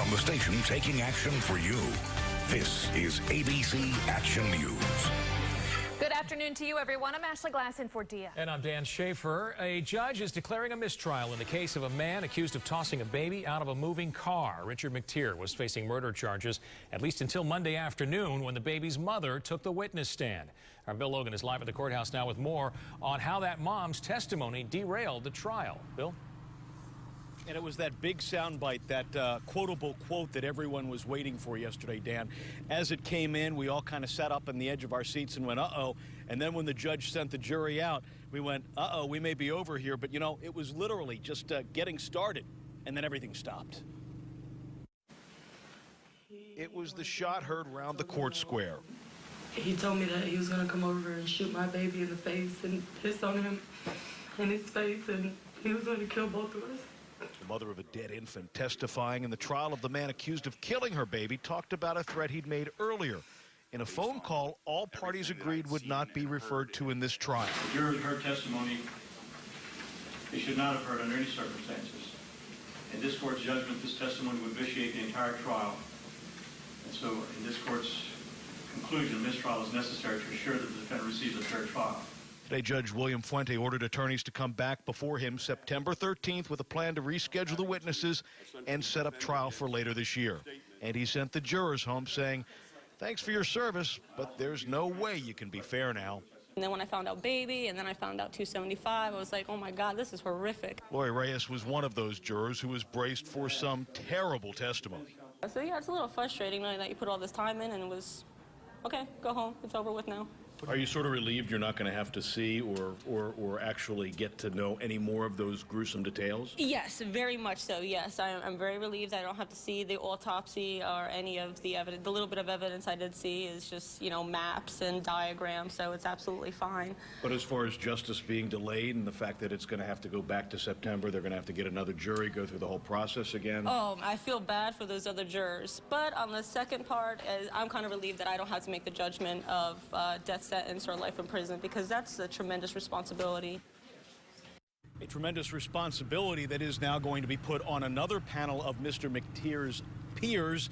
from the station taking action for you. This is ABC Action News. Good afternoon to you, everyone. I'm Ashley Glass in for Dia. And I'm Dan Schaefer. A judge is declaring a mistrial in the case of a man accused of tossing a baby out of a moving car. Richard McTier was facing murder charges at least until Monday afternoon when the baby's mother took the witness stand. Our Bill Logan is live at the courthouse now with more on how that mom's testimony derailed the trial. Bill? And it was that big soundbite, that quotable quote that everyone was waiting for yesterday, Dan. As it came in, we all kind of sat up on the edge of our seats and went, uh-oh. And then when the judge sent the jury out, we went, uh-oh, we may be over here. But, you know, it was literally just getting started, and then everything stopped. It was the shot heard round the court square. He told me that he was going to come over and shoot my baby in the face and piss on him in his face, and he was going to kill both of us. The mother of a dead infant testifying in the trial of the man accused of killing her baby talked about a threat he'd made earlier. In a phone call, all parties agreed would not be referred to in this trial. The jurors heard testimony they should not have heard under any circumstances. In this court's judgment, this testimony would vitiate the entire trial. And so in this court's conclusion, mistrial is necessary to assure that the defendant receives a fair trial. Today, Judge William Fuente ordered attorneys to come back before him September 13th with a plan to reschedule the witnesses and set up trial for later this year. And he sent the jurors home saying, thanks for your service, but there's no way you can be fair now. And then when I found out baby, and then I found out 275, I was like, oh my God, this is horrific. Lori Reyes was one of those jurors who was braced for some terrible testimony. So yeah, it's a little frustrating knowing that you put all this time in and it was, okay, go home, it's over with now. Are you sort of relieved you're not going to have to see or actually get to know any more of those gruesome details? Yes, very much so, yes. I'm very relieved I don't have to see the autopsy or any of the evidence. The little bit of evidence I did see is just, you know, maps and diagrams, so it's absolutely fine. But as far as justice being delayed and the fact that it's going to have to go back to September, they're going to have to get another jury, go through the whole process again? Oh, I feel bad for those other jurors. But on the second part, I'm kind of relieved that I don't have to make the judgment of death sentence or life in prison, because that's a tremendous responsibility. A tremendous responsibility that is now going to be put on another panel of Mr. McTier's peers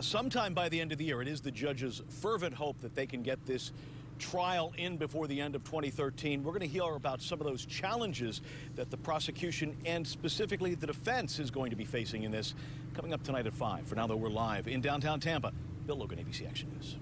sometime by the end of the year. It is the judge's fervent hope that they can get this trial in before the end of 2013. We're going to hear about some of those challenges that the prosecution and specifically the defense is going to be facing in this coming up tonight at 5. For now, though, we're live in downtown Tampa. Bill Logan, ABC Action News.